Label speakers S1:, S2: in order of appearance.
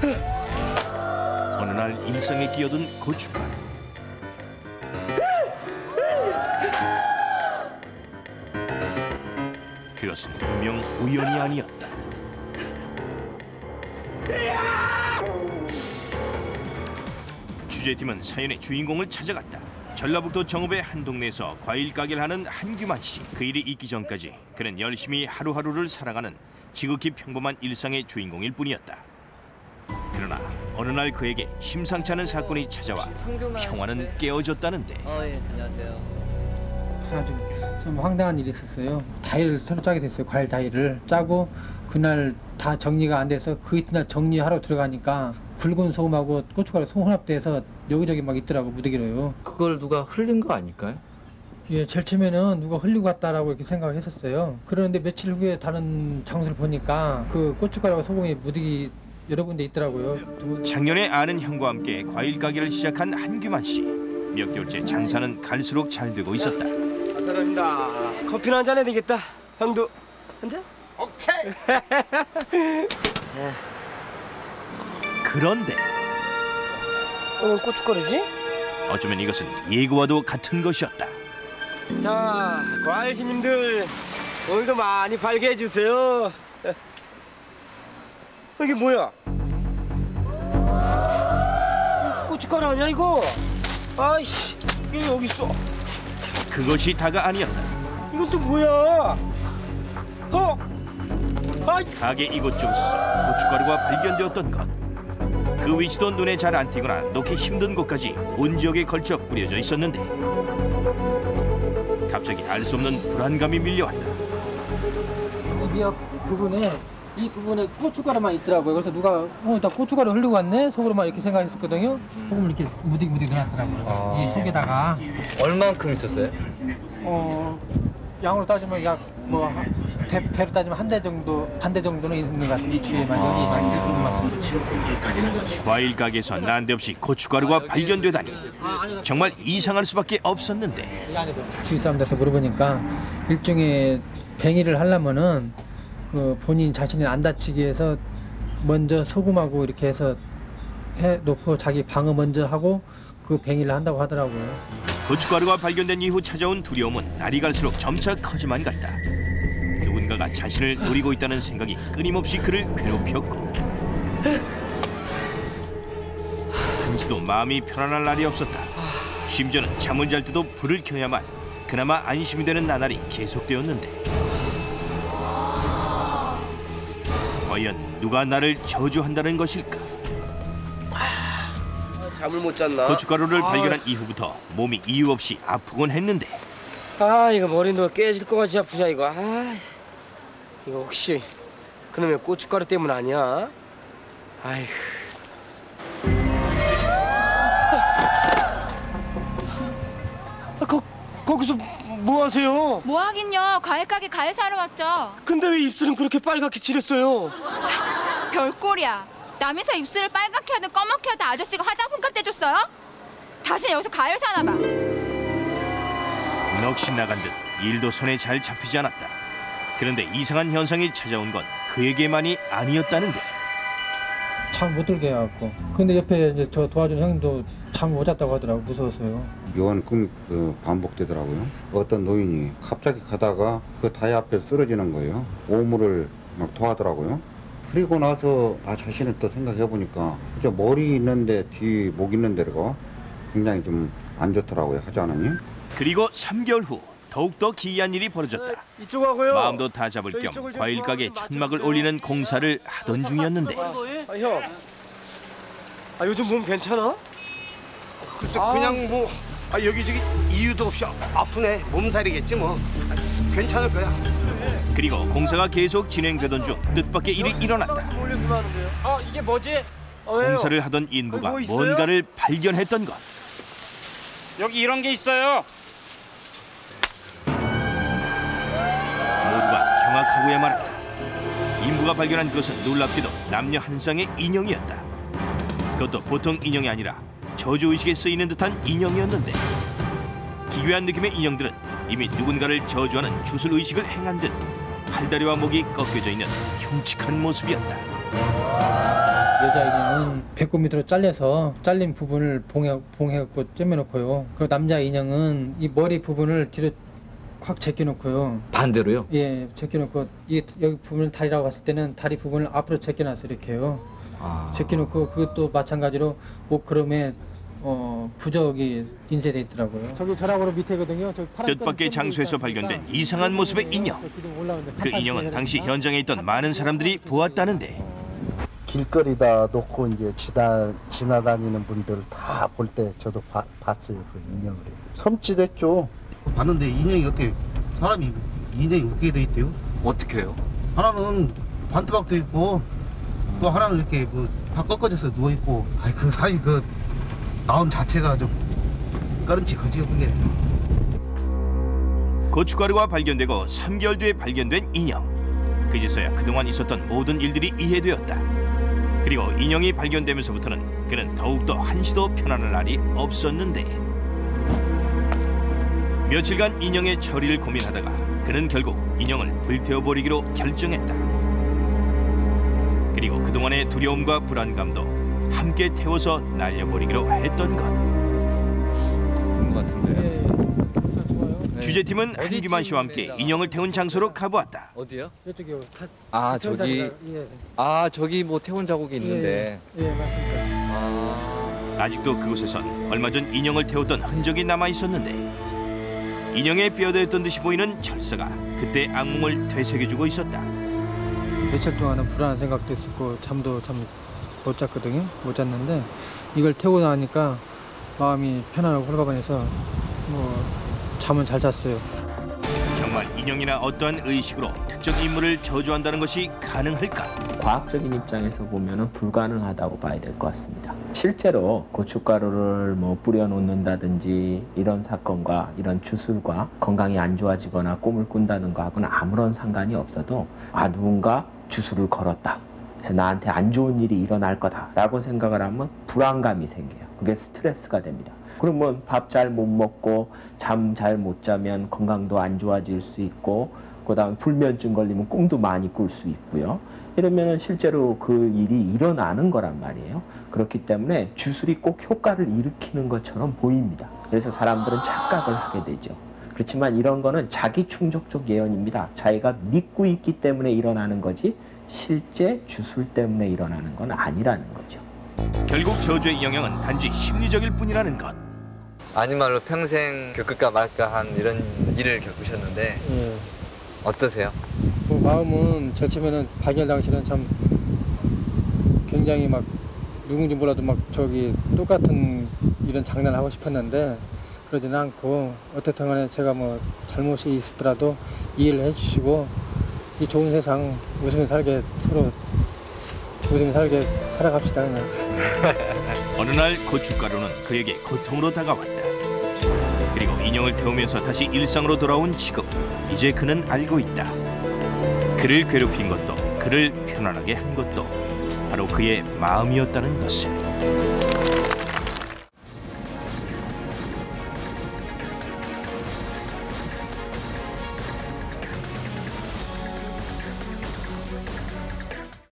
S1: 어느 날 일상에 끼어든 고춧가루. 그것은 분명 우연이 아니었다. 취재팀은 사연의 주인공을 찾아갔다. 전라북도 정읍의 한 동네에서 과일 가게를 하는 한규만 씨. 그 일이 있기 전까지 그는 열심히 하루하루를 살아가는 지극히 평범한 일상의 주인공일 뿐이었다. 그러나 어느 날 그에게 심상치 않은 사건이 찾아와 평화는 깨어졌다는데.
S2: 예, 안녕하세요.
S3: 아주 좀 황당한 일이 있었어요. 다이를 새로 짜게 됐어요. 과일 다이를 짜고 그날 다 정리가 안 돼서 그 이튿날 정리하러 들어가니까 굵은 소금하고 고춧가루 혼합돼서 여기저기 막 있더라고, 무더기로요.
S2: 그걸 누가 흘린 거 아닐까요?
S3: 예, 제일 처음에는 누가 흘리고 갔다라고 이렇게 생각을 했었어요. 그런데 며칠 후에 다른 장소를 보니까 그 고춧가루와 소금이 무더기 여러 군데 있더라고요.
S1: 작년에 아는 형과 함께 과일 가게를 시작한 한규만 씨. 몇 개월째 장사는 갈수록 잘 되고 있었다.
S4: 감사합니다. 커피나 한잔 해야 되겠다. 형도 한 잔?
S5: 오케이.
S1: 그런데
S4: 고춧가루지?
S1: 어쩌면 이것은 예고와도 같은 것이었다.
S4: 자, 과일 신님들 오늘도 많이 발견해 주세요. 이게 뭐야? 고춧가루 아니야 이거? 아이씨, 이게 여기 있어.
S1: 그것이 다가 아니었다.
S4: 이건 또 뭐야? 아이.
S1: 가게 이곳저곳에서 고춧가루가 발견되었던 것. 그 위치도 눈에 잘 안 띄거나 놓기 힘든 곳까지 온 지역에 걸쳐 뿌려져 있었는데 갑자기 알 수 없는 불안감이 밀려왔다.
S3: 이 미역 부분에 고춧가루만 있더라고요. 그래서 누가 나 고춧가루 흘리고 왔네? 속으로만 이렇게 생각했었거든요. 소금을 이렇게 무디무디 넣어놨더라고요. 이 속에다가.
S2: 얼만큼 있었어요?
S3: 양으로 따지면 약 대로 따지면 한 대 정도, 반 대 정도는 있는 것 같아요. 이 추위에만 여기만.
S1: 과일 가게에서 난데없이 고춧가루가 발견되다니 정말 이상할 수밖에 없었는데.
S3: 주위 사람들한테 물어보니까 일종의 뱅이를 하려면은 그 본인 자신이 안 다치기 위해서 먼저 소금하고 이렇게 해서 해놓고 자기 방어 먼저 하고 그 뱅이를 한다고 하더라고요.
S1: 고춧가루가 발견된 이후 찾아온 두려움은 날이 갈수록 점차 커지만 갔다. 누군가가 자신을 노리고 있다는 생각이 끊임없이 그를 괴롭혔고 한시도 마음이 편안할 날이 없었다. 심지어는 잠을 잘 때도 불을 켜야만 그나마 안심이 되는 나날이 계속되었는데 과연 누가 나를 저주한다는 것일까?
S4: 잠을 못 잤나?
S1: 고춧가루를 발견한 이후부터 몸이 이유 없이 아프곤 했는데
S4: 이거 머리도 깨질 것 같이 아프냐 이거. 이거 혹시 그놈의 고춧가루 때문 아니야? 아이고. 거기서 뭐 하세요?
S6: 뭐 하긴요. 과일 가게 과일 사러 왔죠.
S4: 근데 왜 입술은 그렇게 빨갛게 칠했어요?
S6: 별꼴이야. 남이서 입술을 빨갛게 하든 검게 하든 아저씨가 화장품값 대줬어요? 다시 여기서 과일 사나 봐.
S1: 넋이 나간 듯 일도 손에 잘 잡히지 않았다. 그런데 이상한 현상이 찾아온 건 그에게만이 아니었다는데.
S3: 잠 못 들게 해갖고. 근데 옆에 이제 저 도와준 형님도 잠 못 잤다고 하더라고, 무서워서요.
S7: 묘한 꿈이 반복되더라고요. 어떤 노인이 갑자기 가다가 그 다이 앞에 쓰러지는 거예요. 오물을 막 토하더라고요. 그리고 나서 나 자신을 또 생각해 보니까 저 머리 있는데 뒤 목 있는 데가 굉장히 좀 안 좋더라고요, 하지 않으니?
S1: 그리고 3개월 후 더욱더 기이한 일이 벌어졌다.
S4: 이쪽하고요.
S1: 마음도 다 잡을 겸 과일 가게 천막을 올리는 공사를 하던 중이었는데
S4: 형, 요즘 몸 괜찮아?
S5: 글쎄 그냥 뭐 여기저기 이유도 없이 아프네. 몸살이겠지 뭐. 괜찮을 거야.
S1: 그리고 공사가 계속 진행되던 중 뜻밖의 일이 일어났다.
S4: 올렸으면 하는데요. 이게 뭐지?
S1: 공사를 하던 인부가
S4: 뭐 있어요?
S1: 뭔가를 발견했던 것.
S8: 여기 이런 게 있어요.
S1: 모두가 경악하고야 말았다. 인부가 발견한 것은 놀랍게도 남녀 한 쌍의 인형이었다. 그것도 보통 인형이 아니라 저주의식에 쓰이는 듯한 인형이었는데 기괴한 느낌의 인형들은 이미 누군가를 저주하는 주술의식을 행한 듯 팔다리와 목이 꺾여져 있는 흉측한 모습이었다.
S3: 여자 인형은 배꼽 밑으로 잘려서 잘린 부분을 봉해갖고 꿰매놓고요. 그 남자 인형은 이 머리 부분을 뒤로 확 제껴놓고요.
S2: 반대로요?
S3: 예, 제껴놓고 여기 부분을 다리라고 봤을 때는 다리 부분을 앞으로 제껴놨어요. 이렇게요. 제껴놓고 그것도 마찬가지로 옷걸음에 부적이 인쇄돼 있더라고요. 저기 전화번호 밑에거든요.
S1: 뜻밖의 장소에서 발견된 이상한 모습의 인형. 그 인형은 당시 현장에 있던 많은 사람들이 보았다는데
S9: 길거리다 놓고 이제 지나다니는 분들 다 볼 때 저도 봤어요. 그 인형을. 섬찟했죠.
S5: 봤는데 인형이 어떻게 사람이 인형이 웃기게 돼 있대요.
S2: 어떻게요?
S5: 하나는 반투박도 있고 또 하나는 이렇게 다 꺾어져서 누워 있고. 그 사이 그 나온 자체가 좀 꺼름칙하지요 그게.
S1: 고춧가루가 발견되고 3개월 뒤에 발견된 인형. 그제서야 그동안 있었던 모든 일들이 이해되었다. 그리고 인형이 발견되면서부터는 그는 더욱더 한시도 편안할 날이 없었는데 며칠간 인형의 처리를 고민하다가 그는 결국 인형을 불태워버리기로 결정했다. 그리고 그동안의 두려움과 불안감도 함께 태워서 날려버리기로 했던 것.
S2: 그런 것 같은데.
S1: 취재팀은 한규만 씨와 함께 인형을 태운 장소로 가보았다.
S2: 어디요?
S3: 이쪽이요.
S2: 저기 뭐 태운 자국이 있는데.
S3: 예, 맞습니다.
S1: 아직도 그곳에선 얼마 전 인형을 태웠던 흔적이 남아 있었는데 인형에 뼈대였던 듯이 보이는 철사가 그때 악몽을 되새겨주고 있었다.
S3: 며칠 동안은 불안한 생각도 있었고 잠도 참 못 잤거든요. 못 잤는데 이걸 태우고 나니까 마음이 편안하고 홀가분해서 잠은 잘 잤어요.
S1: 정말 인형이나 어떠한 의식으로 특정 인물을 저주한다는 것이 가능할까?
S10: 과학적인 입장에서 보면은 불가능하다고 봐야 될 것 같습니다. 실제로 고춧가루를 뿌려 놓는다든지 이런 사건과 이런 주술과 건강이 안 좋아지거나 꿈을 꾼다는 거하고는 아무런 상관이 없어도 누군가 주술을 걸었다. 그래서 나한테 안 좋은 일이 일어날 거다라고 생각을 하면 불안감이 생겨요. 그게 스트레스가 됩니다. 그러면 밥 잘 못 먹고 잠 잘 못 자면 건강도 안 좋아질 수 있고 그다음 불면증 걸리면 꿈도 많이 꿀 수 있고요. 이러면 실제로 그 일이 일어나는 거란 말이에요. 그렇기 때문에 주술이 꼭 효과를 일으키는 것처럼 보입니다. 그래서 사람들은 착각을 하게 되죠. 그렇지만 이런 거는 자기 충족적 예언입니다. 자기가 믿고 있기 때문에 일어나는 거지 실제 주술 때문에 일어나는 건 아니라는 거죠.
S1: 결국 저주의 영향은 단지 심리적일 뿐이라는 것.
S2: 아닌 말로 평생 겪을까 말까 한 이런 일을 겪으셨는데 어떠세요?
S3: 마음은 절치면은 발견 당시는 참 굉장히 누군지 몰라도 똑같은 이런 장난을 하고 싶었는데 그러지는 않고 어떻든 간에 제가 잘못이 있었더라도 이해를 해주시고 이 좋은 세상 웃으며 살게 서로 웃으며 살게 살아갑시다 그냥.
S1: 어느 날 고춧가루는 그에게 고통으로 다가왔다. 그리고 인형을 태우면서 다시 일상으로 돌아온 지금 이제 그는 알고 있다. 그를 괴롭힌 것도 그를 편안하게 한 것도 바로 그의 마음이었다는 것을.